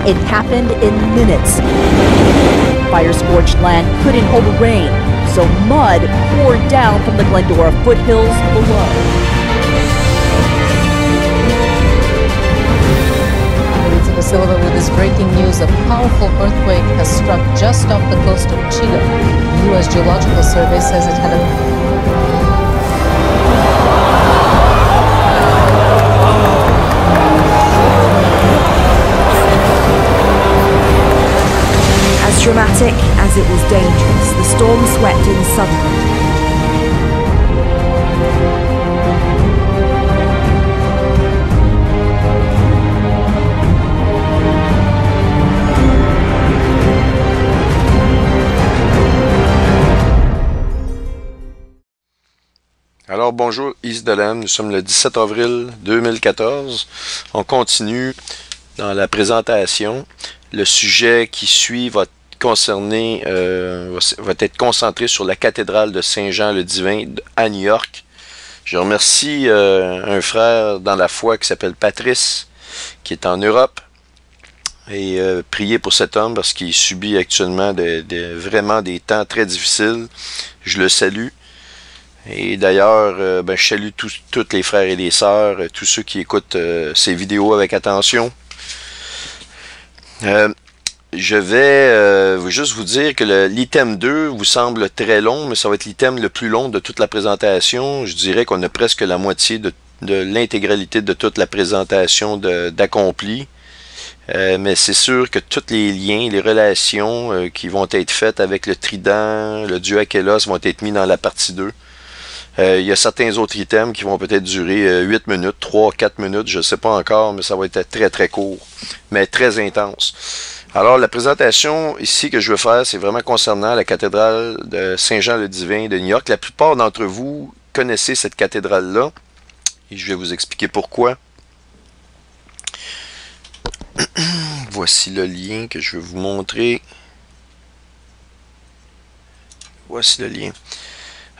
It happened in minutes. Fire-scorched land couldn't hold rain, so mud poured down from the Glendora foothills below. Silva with this breaking news. A powerful earthquake has struck just off the coast of Chile. The U.S. Geological Survey says it had a... As dramatic as it was dangerous, the storm swept in suddenly. Alors bonjour, Yves Delem, nous sommes le 17 avril 2014. On continue dans la présentation. Le sujet qui suit va concerner, va être concentré sur la cathédrale de Saint-Jean-le-Divin à New York. Je remercie un frère dans la foi qui s'appelle Patrice, qui est en Europe. Et priez pour cet homme parce qu'il subit actuellement vraiment des temps très difficiles. Je le salue. Et d'ailleurs, je salue tous les frères et les sœurs, tous ceux qui écoutent ces vidéos avec attention. Je vais juste vous dire que l'item 2 vous semble très long, mais ça va être l'item le plus long de toute la présentation. Je dirais qu'on a presque la moitié de l'intégralité de toute la présentation d'accompli. Mais c'est sûr que tous les liens, les relations qui vont être faites avec le trident, le dieu Achelos vont être mis dans la partie 2. Il y a certains autres items qui vont peut-être durer 8 minutes, 3-4 minutes, je ne sais pas encore, mais ça va être très très court, mais très intense. Alors la présentation ici que je veux faire, c'est vraiment concernant la cathédrale de Saint-Jean-le-Divin de New York. La plupart d'entre vous connaissez cette cathédrale-là, et je vais vous expliquer pourquoi. Voici le lien que je vais vous montrer. Voici le lien.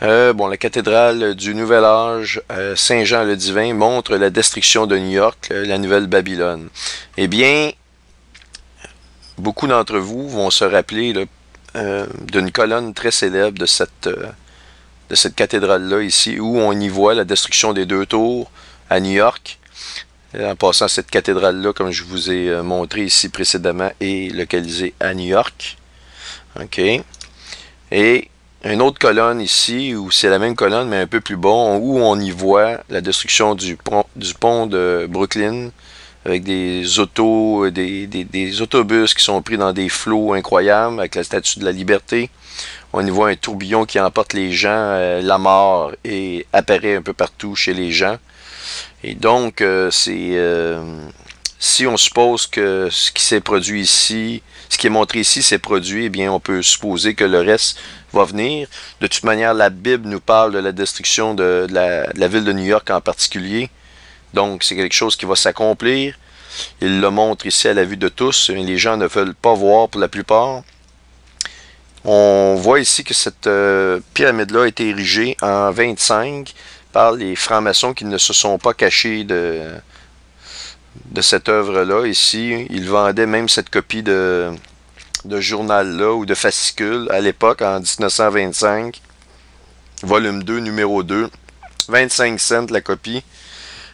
La cathédrale du Nouvel Âge, Saint-Jean-le-Divin, montre la destruction de New York, la nouvelle Babylone. Eh bien, beaucoup d'entre vous vont se rappeler d'une colonne très célèbre de cette cathédrale-là ici, où on y voit la destruction des 2 tours à New York. En passant, cette cathédrale-là, comme je vous ai montré ici précédemment, est localisée à New York. OK. Et une autre colonne ici, où c'est la même colonne, mais un peu plus bas, où on y voit la destruction du pont de Brooklyn, avec des autobus qui sont pris dans des flots incroyables, avec la Statue de la Liberté. On y voit un tourbillon qui emporte les gens, la mort, et apparaît un peu partout chez les gens. Et donc, si on suppose que ce qui s'est produit ici, ce qui est montré ici s'est produit, eh bien, on peut supposer que le reste va venir. De toute manière, la Bible nous parle de la destruction de la ville de New York en particulier. Donc, c'est quelque chose qui va s'accomplir. Il le montre ici à la vue de tous. Les gens ne veulent pas voir pour la plupart. On voit ici que cette pyramide-là a été érigée en 25 par les francs-maçons qui ne se sont pas cachés de cette œuvre-là. Ici, ils vendaient même cette copie de journal-là ou de fascicule à l'époque, en 1925. Volume 2, numéro 2. 25 cents la copie.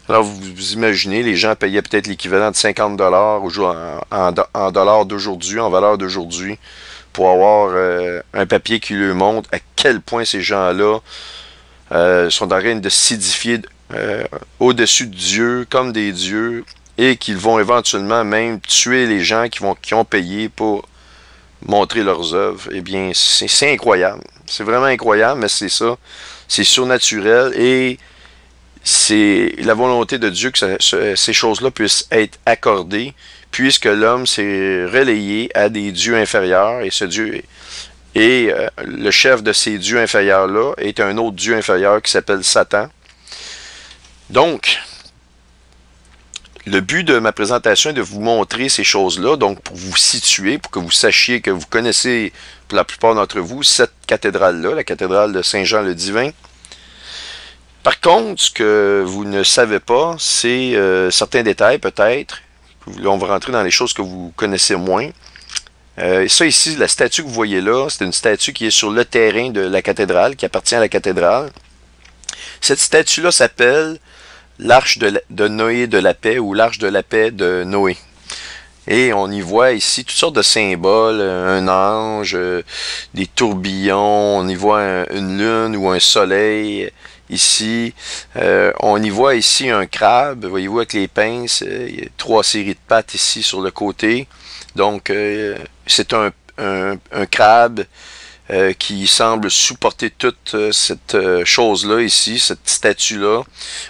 Alors, vous imaginez, les gens payaient peut-être l'équivalent de 50 $ en dollars d'aujourd'hui, en valeur d'aujourd'hui, pour avoir un papier qui lui montre à quel point ces gens-là sont en train de s'édifier au-dessus de Dieu, comme des dieux, et qu'ils vont éventuellement même tuer les gens qui ont payé pour montrer leurs œuvres. Eh bien, c'est incroyable. C'est vraiment incroyable, mais c'est ça. C'est surnaturel et c'est la volonté de Dieu que ces choses-là puissent être accordées, puisque l'homme s'est relayé à des dieux inférieurs, et ce Dieu et le chef de ces dieux inférieurs-là est un autre dieu inférieur qui s'appelle Satan. Donc, le but de ma présentation est de vous montrer ces choses-là, donc pour vous situer, pour que vous sachiez que vous connaissez, pour la plupart d'entre vous, cette cathédrale-là, la cathédrale de Saint-Jean-le-Divin. Par contre, ce que vous ne savez pas, c'est certains détails peut-être Là, on va rentrer dans les choses que vous connaissez moins. Ça ici, la statue que vous voyez là, c'est une statue qui est sur le terrain de la cathédrale, qui appartient à la cathédrale. Cette statue-là s'appelle l'Arche de Noé de la paix ou l'Arche de la paix de Noé. Et on y voit ici toutes sortes de symboles, un ange, des tourbillons, on y voit une lune ou un soleil ici. On y voit ici un crabe, voyez-vous, avec les pinces, il y a 3 séries de pattes ici sur le côté. Donc, c'est un crabe qui semble supporter toute cette chose-là ici, cette statue-là.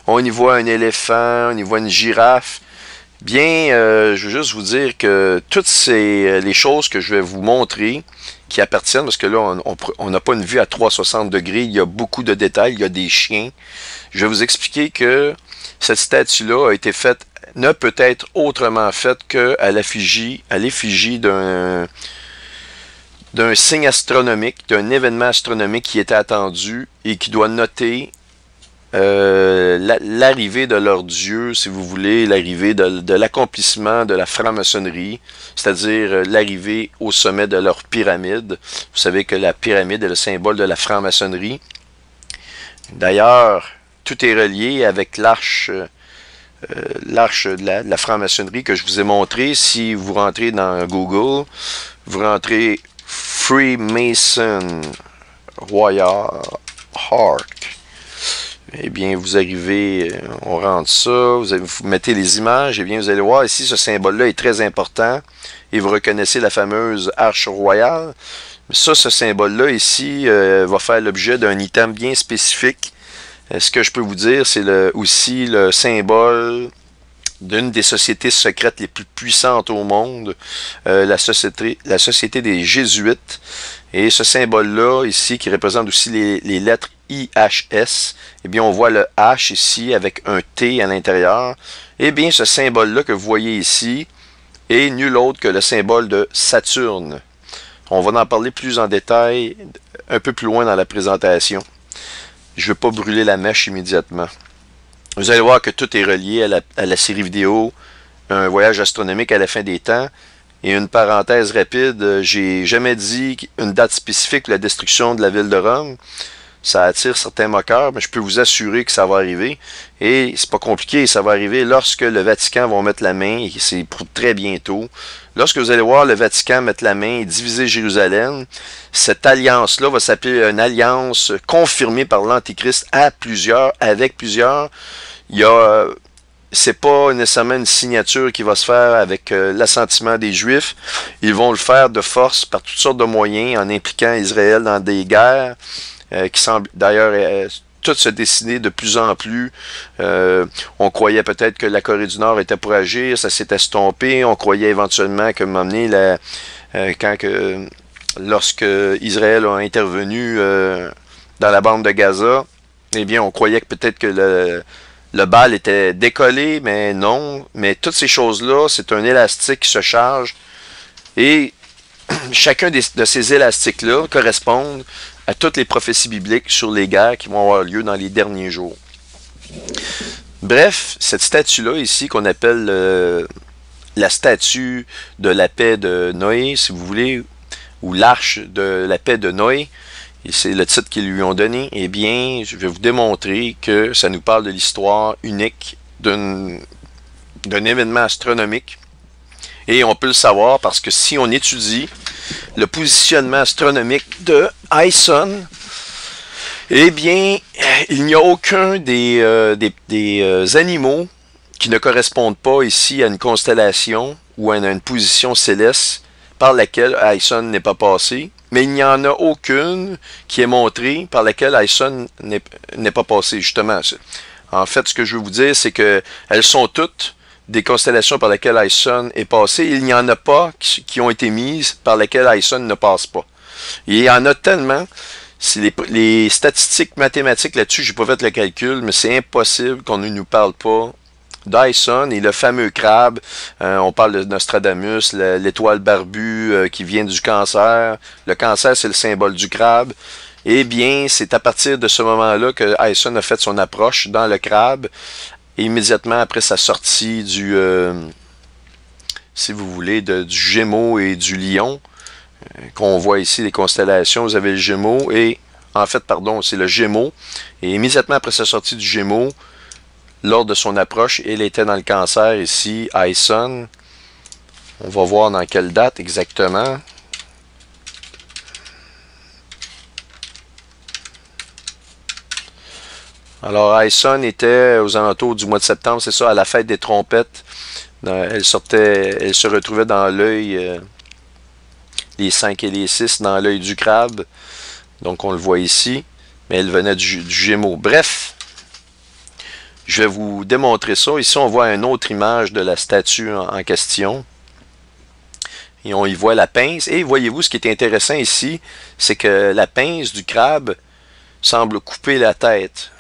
On y voit un éléphant, on y voit une girafe. Bien, je veux juste vous dire que toutes les choses que je vais vous montrer qui appartiennent, parce que là, on n'a pas une vue à 360 degrés, il y a beaucoup de détails, il y a des chiens. Je vais vous expliquer que cette statue-là a été faite, ne peut être autrement faite qu'à l'effigie d'un signe astronomique, d'un événement astronomique qui était attendu et qui doit noter l'arrivée de leur Dieu, si vous voulez, l'arrivée de l'accomplissement de la franc-maçonnerie, c'est-à-dire l'arrivée au sommet de leur pyramide. Vous savez que la pyramide est le symbole de la franc-maçonnerie. D'ailleurs, tout est relié avec l'arche de la franc-maçonnerie que je vous ai montré. Si vous rentrez dans Google, vous rentrez Freemason Royal Heart. Eh bien, vous arrivez, on rentre ça, vous mettez les images, et bien, vous allez voir ici, ce symbole-là est très important, et vous reconnaissez la fameuse arche royale. Ça, ce symbole-là ici, va faire l'objet d'un item bien spécifique. Ce que je peux vous dire, c'est aussi le symbole d'une des sociétés secrètes les plus puissantes au monde, la société des Jésuites. Et ce symbole-là, ici, qui représente aussi les lettres IHS, eh bien, on voit le H ici avec un T à l'intérieur. Eh bien, ce symbole-là que vous voyez ici est nul autre que le symbole de Saturne. On va en parler plus en détail un peu plus loin dans la présentation. Je ne veux pas brûler la mèche immédiatement. Vous allez voir que tout est relié à la série vidéo, un voyage astronomique à la fin des temps. Et une parenthèse rapide, j'ai jamais dit une date spécifique de la destruction de la ville de Rome. Ça attire certains moqueurs, mais je peux vous assurer que ça va arriver. Et c'est pas compliqué, ça va arriver lorsque le Vatican va mettre la main, et c'est pour très bientôt. Lorsque vous allez voir le Vatican mettre la main et diviser Jérusalem, cette alliance-là va s'appeler une alliance confirmée par l'Antéchrist avec plusieurs. C'est pas nécessairement une signature qui va se faire avec l'assentiment des Juifs. Ils vont le faire de force par toutes sortes de moyens en impliquant Israël dans des guerres qui semblent d'ailleurs toutes se dessiner de plus en plus. On croyait peut-être que la Corée du Nord était pour agir, ça s'est estompé. On croyait éventuellement que lorsque Israël a intervenu dans la bande de Gaza, eh bien on croyait que peut-être que le bal était décollé, mais non. Mais toutes ces choses-là, c'est un élastique qui se charge. Et chacun de ces élastiques-là correspondent à toutes les prophéties bibliques sur les guerres qui vont avoir lieu dans les derniers jours. Bref, cette statue-là ici, qu'on appelle la statue de la paix de Noé, si vous voulez, ou l'arche de la paix de Noé, et c'est le titre qu'ils lui ont donné, eh bien, je vais vous démontrer que ça nous parle de l'histoire unique d'un événement astronomique. Et on peut le savoir parce que si on étudie le positionnement astronomique de Hyson, eh bien, il n'y a aucun des animaux qui ne correspondent pas ici à une constellation ou à une position céleste par laquelle Hyson n'est pas passé. Mais il n'y en a aucune qui est montrée par laquelle Hyson n'est pas passé, justement. En fait, ce que je veux vous dire, c'est que elles sont toutes des constellations par lesquelles Hyson est passé. Il n'y en a pas qui ont été mises par lesquelles Hyson ne passe pas. Et il y en a tellement. Les statistiques mathématiques là-dessus, j'ai pas fait le calcul, mais c'est impossible qu'on ne nous parle pas d'Hyson et le fameux crabe. On parle de Nostradamus, l'étoile barbue qui vient du cancer. Le cancer, c'est le symbole du crabe. Eh bien, c'est à partir de ce moment-là que Hyson a fait son approche dans le crabe, et immédiatement après sa sortie si vous voulez, du Gémeaux et du Lion, qu'on voit ici, les constellations. Vous avez le Gémeaux et, en fait, pardon, c'est le Gémeaux. Et immédiatement après sa sortie du Gémeaux, lors de son approche, il était dans le Cancer ici, Ison. On va voir dans quelle date exactement. Alors, Ison était aux alentours du mois de septembre, c'est ça, à la fête des trompettes. Elle se retrouvait dans l'œil, les 5 et les 6, dans l'œil du crabe. Donc, on le voit ici. Mais elle venait du Gémeaux. Bref, je vais vous démontrer ça. Ici, on voit une autre image de la statue en question. Et on y voit la pince. Et voyez-vous, ce qui est intéressant ici, c'est que la pince du crabe semble couper la tête.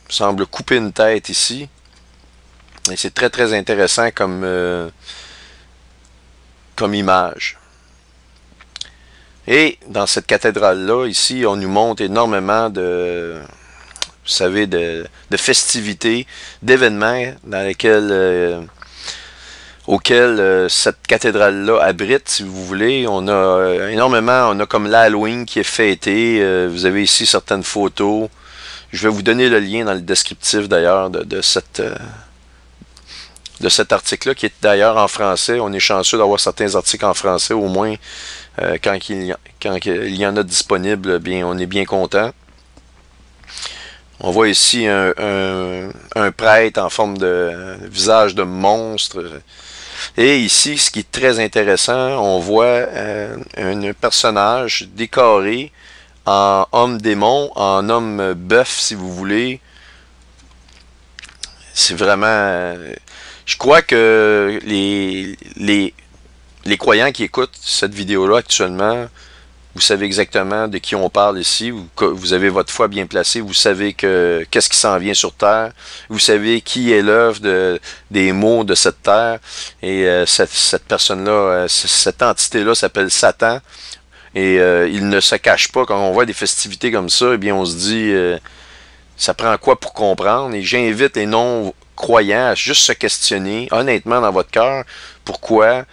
Semble couper une tête ici. Et c'est très très intéressant comme image. Et dans cette cathédrale-là, ici, on nous montre énormément de, vous savez, de festivités, d'événements dans lesquels, auxquels cette cathédrale-là abrite, si vous voulez. On a énormément, on a comme l'Halloween qui est fêté. Vous avez ici certaines photos. Je vais vous donner le lien dans le descriptif d'ailleurs de cet article-là, qui est d'ailleurs en français. On est chanceux d'avoir certains articles en français, au moins quand il y en a disponible, bien, on est bien content. On voit ici un prêtre en forme de visage de monstre. Et ici, ce qui est très intéressant, on voit un personnage décoré en homme démon, en homme bœuf, si vous voulez. C'est vraiment... je crois que les croyants qui écoutent cette vidéo-là actuellement, vous savez exactement de qui on parle ici. Vous avez votre foi bien placée. Vous savez qu'est-ce qui s'en vient sur Terre. Vous savez qui est l'œuvre des mots de cette Terre. Et cette personne-là, cette entité-là s'appelle Satan. Et il ne se cache pas. Quand on voit des festivités comme ça, eh bien on se dit, ça prend quoi pour comprendre? Et j'invite les non-croyants à juste se questionner, honnêtement, dans votre cœur, pourquoi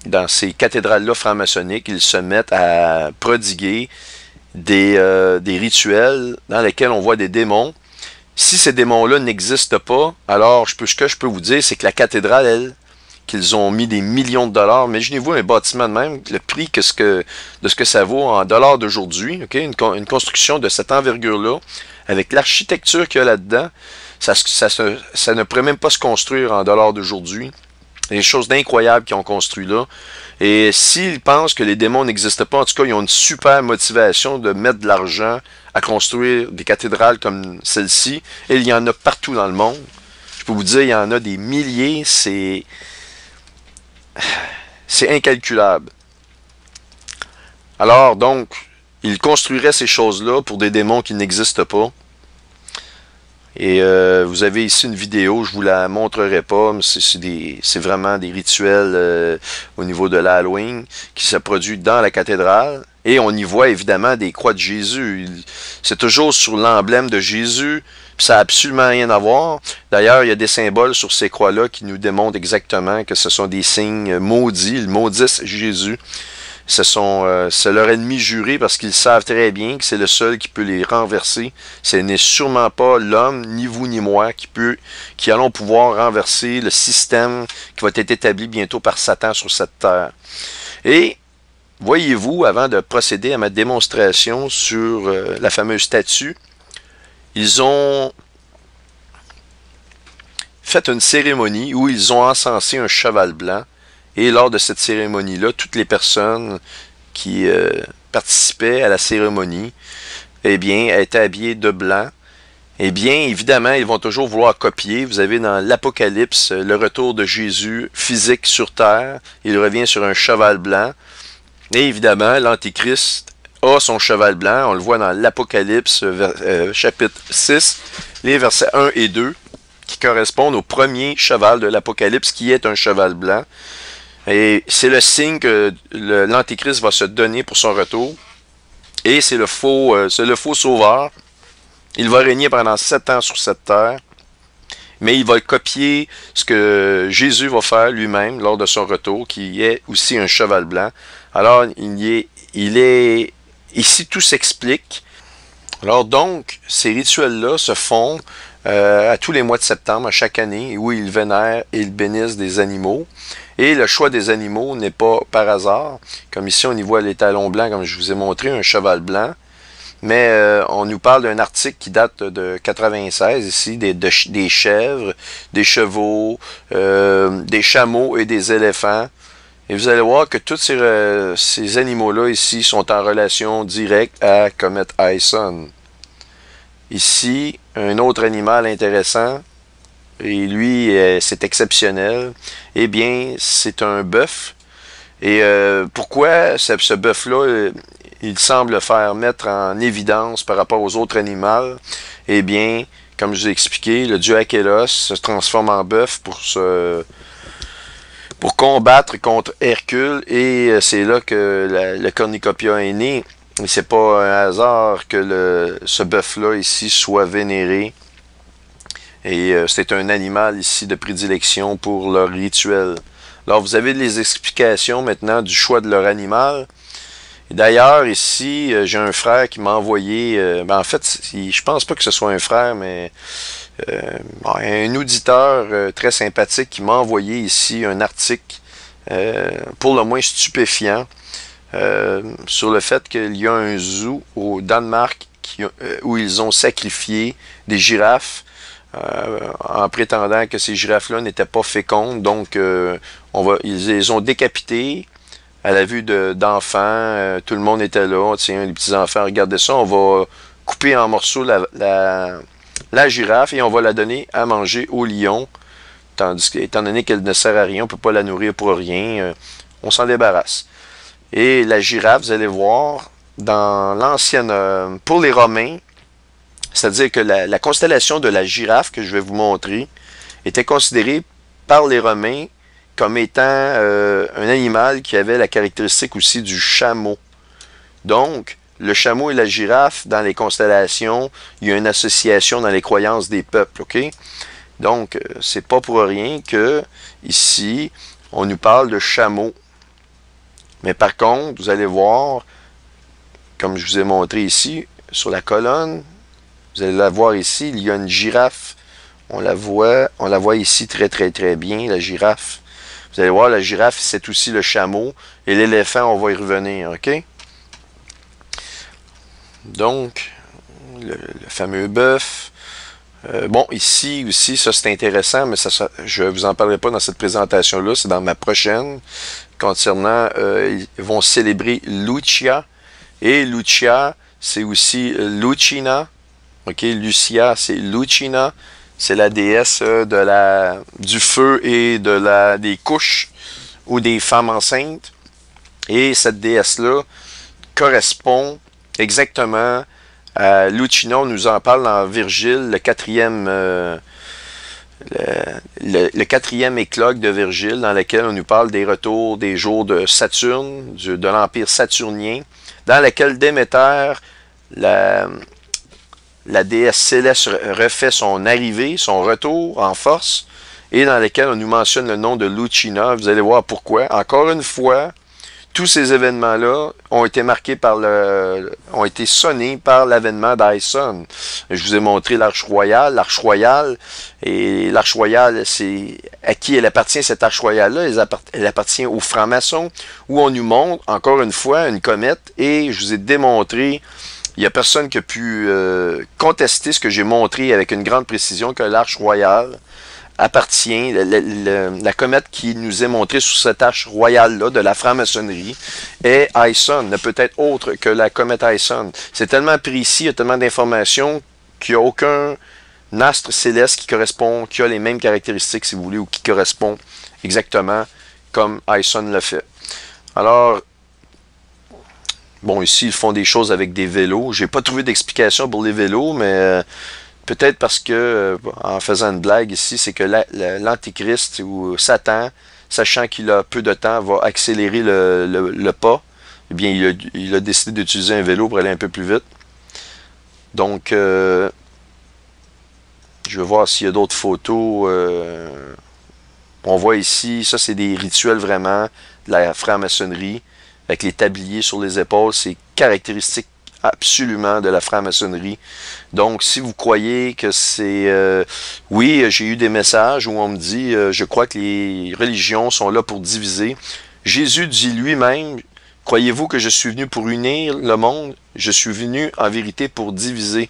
dans ces cathédrales-là franc-maçonniques, ils se mettent à prodiguer des rituels dans lesquels on voit des démons. Si ces démons-là n'existent pas, alors ce que je peux vous dire, c'est que la cathédrale, elle, qu'ils ont mis des millions de dollars. Imaginez-vous un bâtiment de même, le prix de ce que ça vaut en dollars d'aujourd'hui, okay? Une construction de cette envergure-là, avec l'architecture qu'il y a là-dedans, ça ne pourrait même pas se construire en dollars d'aujourd'hui. Des choses d'incroyables qu'ils ont construit là. Et s'ils pensent que les démons n'existent pas, en tout cas, ils ont une super motivation de mettre de l'argent à construire des cathédrales comme celle-ci. Et il y en a partout dans le monde. Je peux vous dire, il y en a des milliers. C'est incalculable. Alors, donc, ils construiraient ces choses-là pour des démons qui n'existent pas. Et vous avez ici une vidéo, je vous la montrerai pas, mais c'est vraiment des rituels au niveau de l'Halloween qui se produit dans la cathédrale. Et on y voit évidemment des croix de Jésus. C'est toujours sur l'emblème de Jésus, puis ça n'a absolument rien à voir. D'ailleurs, il y a des symboles sur ces croix-là qui nous démontrent exactement que ce sont des signes maudits, ils maudissent Jésus. C'est leur ennemi juré parce qu'ils savent très bien que c'est le seul qui peut les renverser. Ce n'est sûrement pas l'homme, ni vous ni moi, qui allons pouvoir renverser le système qui va être établi bientôt par Satan sur cette terre. Et voyez-vous, avant de procéder à ma démonstration sur la fameuse statue, ils ont fait une cérémonie où ils ont encensé un cheval blanc. Et lors de cette cérémonie-là, toutes les personnes qui participaient à la cérémonie, eh bien, étaient habillées de blanc. Eh bien, évidemment, ils vont toujours vouloir copier. Vous avez dans l'Apocalypse le retour de Jésus physique sur terre. Il revient sur un cheval blanc. Et évidemment, l'Antéchrist a son cheval blanc. On le voit dans l'Apocalypse, chapitre 6, les versets 1 et 2, qui correspondent au premier cheval de l'Apocalypse, qui est un cheval blanc. Et c'est le signe que l'Antéchrist va se donner pour son retour. Et c'est le faux sauveur. Il va régner pendant 7 ans sur cette terre. mais il va copier ce que Jésus va faire lui-même lors de son retour, qui est aussi un cheval blanc. Alors, ici, tout s'explique. Alors donc, ces rituels-là se font à tous les mois de septembre, à chaque année, où ils vénèrent et ils bénissent des animaux. Et le choix des animaux n'est pas par hasard. Comme ici, on y voit les talons blancs, comme je vous ai montré, un cheval blanc. Mais on nous parle d'un article qui date de 96 ici, des chèvres, des chevaux, des chameaux et des éléphants. Et vous allez voir que tous ces animaux-là ici sont en relation directe à Comet Ison. Ici, un autre animal intéressant, et lui, c'est exceptionnel. Eh bien, c'est un bœuf. Et pourquoi ce bœuf-là, il semble faire mettre en évidence par rapport aux autres animaux? Eh bien, comme je vous ai expliqué, le dieu Achelos se transforme en bœuf pour combattre contre Hercule, et c'est là que le cornucopia est né. Et c'est pas un hasard que ce bœuf-là ici soit vénéré. Et c'est un animal ici de prédilection pour leur rituel. Alors vous avez les explications maintenant du choix de leur animal. D'ailleurs, ici, j'ai un frère qui m'a envoyé, en fait, je pense pas que ce soit un frère, mais un auditeur très sympathique qui m'a envoyé ici un article pour le moins stupéfiant sur le fait qu'il y a un zoo au Danemark où ils ont sacrifié des girafes en prétendant que ces girafes-là n'étaient pas fécondes. Donc, ils les ont décapitées à la vue d'enfants. Tout le monde était là. Tiens, les petits-enfants, regardez ça. On va couper en morceaux la girafe et on va la donner à manger au lion. Tandis que, étant donné qu'elle ne sert à rien, on ne peut pas la nourrir pour rien, on s'en débarrasse. Et la girafe, vous allez voir, dans l'ancienne... pour les Romains, c'est-à-dire que la constellation de la girafe que je vais vous montrer était considérée par les Romains comme étant un animal qui avait la caractéristique aussi du chameau. Donc, le chameau et la girafe, dans les constellations, il y a une association dans les croyances des peuples, ok? Donc, c'est pas pour rien que, ici, on nous parle de chameau. Mais par contre, vous allez voir, comme je vous ai montré ici, sur la colonne, vous allez la voir ici, il y a une girafe. On la voit ici très très très bien, la girafe. Vous allez voir, la girafe, c'est aussi le chameau. Et l'éléphant, on va y revenir, ok? Donc, le fameux bœuf. Bon, ici aussi, ça c'est intéressant, mais je ne vous en parlerai pas dans cette présentation-là, c'est dans ma prochaine, concernant, ils vont célébrer Lucia. Et Lucia, c'est aussi Lucina. Ok, Lucia, c'est Lucina. C'est la déesse du feu et des couches ou des femmes enceintes. Et cette déesse-là correspond exactement à Lucina. On nous en parle dans Virgile, le quatrième éclogue de Virgile, dans lequel on nous parle des retours des jours de Saturne, de l'Empire saturnien, dans lequel Déméter, la déesse céleste, refait son arrivée, son retour en force, et dans lequel on nous mentionne le nom de Lucina. Vous allez voir pourquoi. Encore une fois, tous ces événements-là ont été marqués ont été sonnés par l'avènement d'Ison. Je vous ai montré l'Arche royale. L'Arche royale, c'est à qui elle appartient, cette Arche royale-là? Elle appartient aux francs-maçons, où on nous montre, encore une fois, une comète, et je vous ai démontré, il n'y a personne qui a pu contester ce que j'ai montré avec une grande précision, que l'Arche royale appartient, la comète qui nous est montrée sous cette arche royale-là de la franc-maçonnerie est Ison, ne peut être autre que la comète Ison. C'est tellement précis, il y a tellement d'informations qu'il n'y a aucun astre céleste qui a les mêmes caractéristiques, si vous voulez, ou qui correspond exactement comme Ison le fait. Alors, bon, ici, ils font des choses avec des vélos. J'ai pas trouvé d'explication pour les vélos, mais... peut-être parce que, en faisant une blague ici, c'est que l'Antichrist ou Satan, sachant qu'il a peu de temps, va accélérer le pas. Eh bien, il a décidé d'utiliser un vélo pour aller un peu plus vite. Donc, Je vais voir s'il y a d'autres photos. On voit ici, ça c'est des rituels vraiment de la franc-maçonnerie, avec les tabliers sur les épaules. C'est caractéristique absolument de la franc-maçonnerie. Donc, si vous croyez que c'est... oui, j'ai eu des messages où on me dit, je crois que les religions sont là pour diviser. Jésus dit lui-même, croyez-vous que je suis venu pour unir le monde? Je suis venu en vérité pour diviser.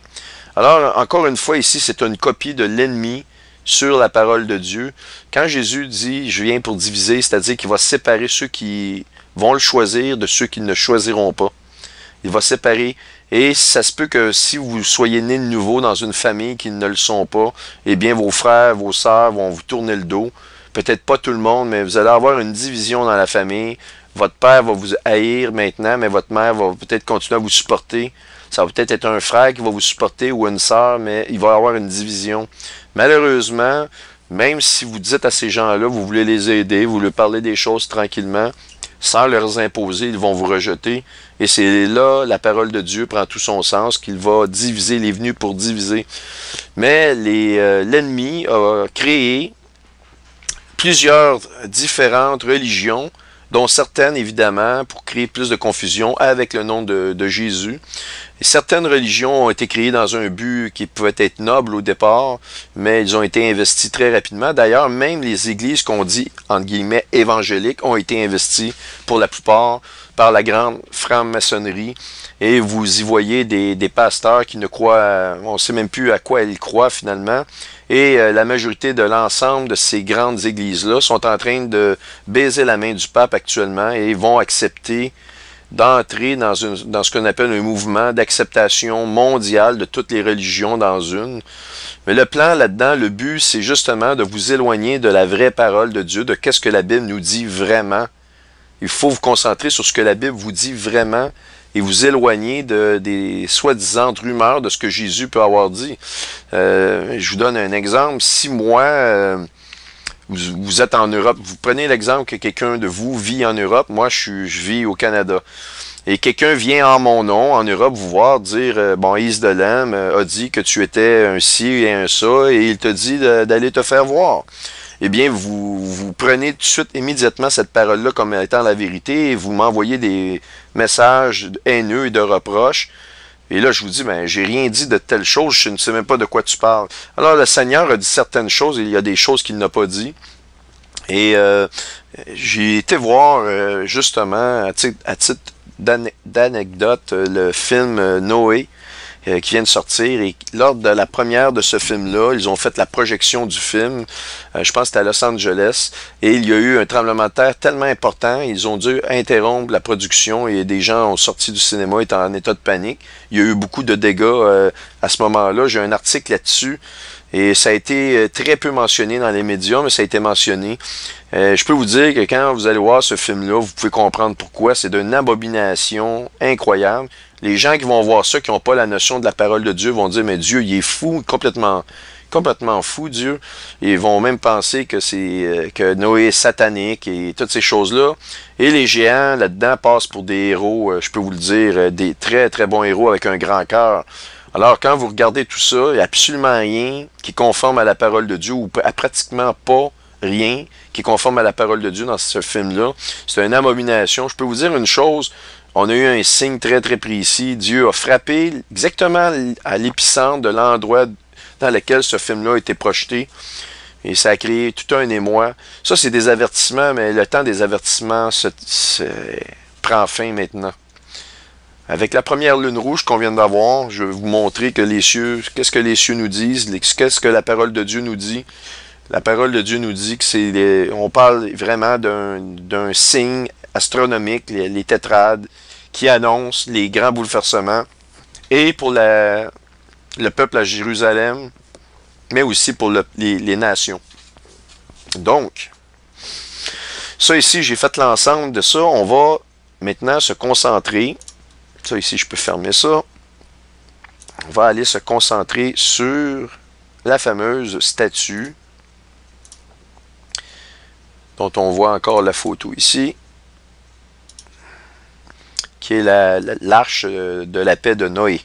Alors, encore une fois, ici, c'est une copie de l'ennemi sur la parole de Dieu. Quand Jésus dit, je viens pour diviser, c'est-à-dire qu'il va séparer ceux qui vont le choisir de ceux qui ne le choisiront pas. Il va séparer. Et ça se peut que si vous soyez né de nouveau dans une famille qui ne le sont pas, eh bien, vos frères, vos sœurs vont vous tourner le dos. Peut-être pas tout le monde, mais vous allez avoir une division dans la famille. Votre père va vous haïr maintenant, mais votre mère va peut-être continuer à vous supporter. Ça va peut-être être un frère qui va vous supporter ou une sœur, mais il va y avoir une division. Malheureusement, même si vous dites à ces gens-là, vous voulez les aider, vous leur parlez des choses tranquillement, sans leur imposer, ils vont vous rejeter. Et c'est là, la parole de Dieu prend tout son sens, qu'il va diviser, il est venu pour diviser. Mais l'ennemi a créé plusieurs différentes religions, dont certaines, évidemment, pour créer plus de confusion avec le nom de Jésus. Et certaines religions ont été créées dans un but qui pouvait être noble au départ, mais ils ont été investis très rapidement. D'ailleurs, même les églises qu'on dit, entre guillemets, évangéliques, ont été investies, pour la plupart, par la grande franc-maçonnerie. Et vous y voyez des pasteurs qui ne croient, on ne sait même plus à quoi ils croient finalement. Et la majorité de l'ensemble de ces grandes églises-là sont en train de baiser la main du pape actuellement et vont accepter d'entrer dans ce qu'on appelle un mouvement d'acceptation mondiale de toutes les religions dans une. Mais le plan là-dedans, le but, c'est justement de vous éloigner de la vraie parole de Dieu, de qu'est-ce que la Bible nous dit vraiment. Il faut vous concentrer sur ce que la Bible vous dit vraiment et vous éloigner des soi-disant rumeurs de ce que Jésus peut avoir dit. Je vous donne un exemple. Si moi, vous êtes en Europe, vous prenez l'exemple que quelqu'un de vous vit en Europe, moi je vis au Canada, et quelqu'un vient en mon nom en Europe vous voir dire, bon, Yves Delem a dit que tu étais un ci et un ça, et il te dit d'aller te faire voir. Eh bien, vous prenez tout de suite, immédiatement, cette parole-là comme étant la vérité, et vous m'envoyez des messages haineux et de reproches. Et là, je vous dis, ben, j'ai rien dit de telle chose, je ne sais même pas de quoi tu parles. Alors, le Seigneur a dit certaines choses, et il y a des choses qu'il n'a pas dit. Et j'ai été voir, justement, à titre d'anecdote, le film Noé, qui vient de sortir, et lors de la première de ce film-là, ils ont fait la projection du film, je pense que c'était à Los Angeles, et il y a eu un tremblement de terre tellement important, ils ont dû interrompre la production, et des gens ont sorti du cinéma, étant en état de panique. Il y a eu beaucoup de dégâts à ce moment-là, j'ai un article là-dessus, et ça a été très peu mentionné dans les médias, mais ça a été mentionné. Je peux vous dire que quand vous allez voir ce film-là, vous pouvez comprendre pourquoi. C'est d'une abomination incroyable. Les gens qui vont voir ça, qui n'ont pas la notion de la parole de Dieu, vont dire, mais Dieu, il est fou, complètement fou, Dieu. Et ils vont même penser que que Noé est satanique et toutes ces choses-là. Et les géants, là-dedans, passent pour des héros, je peux vous le dire, des très, très bons héros avec un grand cœur. Alors, quand vous regardez tout ça, il n'y a absolument rien qui est conforme à la parole de Dieu, ou pratiquement pas rien qui est conforme à la parole de Dieu dans ce film-là. C'est une abomination. Je peux vous dire une chose, on a eu un signe très, très précis. Dieu a frappé exactement à l'épicentre de l'endroit dans lequel ce film-là a été projeté. Et ça a créé tout un émoi. Ça, c'est des avertissements, mais le temps des avertissements prend fin maintenant. Avec la première lune rouge qu'on vient d'avoir, je vais vous montrer que les cieux, qu'est-ce que les cieux nous disent, qu'est-ce que la parole de Dieu nous dit. La parole de Dieu nous dit que on parle vraiment d'un signe astronomique, les tétrades, qui annoncent les grands bouleversements, et pour le peuple à Jérusalem, mais aussi pour les nations. Donc, ça ici, j'ai fait l'ensemble de ça. On va maintenant se concentrer. Ça ici, je peux fermer ça. On va aller se concentrer sur la fameuse statue dont on voit encore la photo ici, qui est l'arche de la paix de Noé.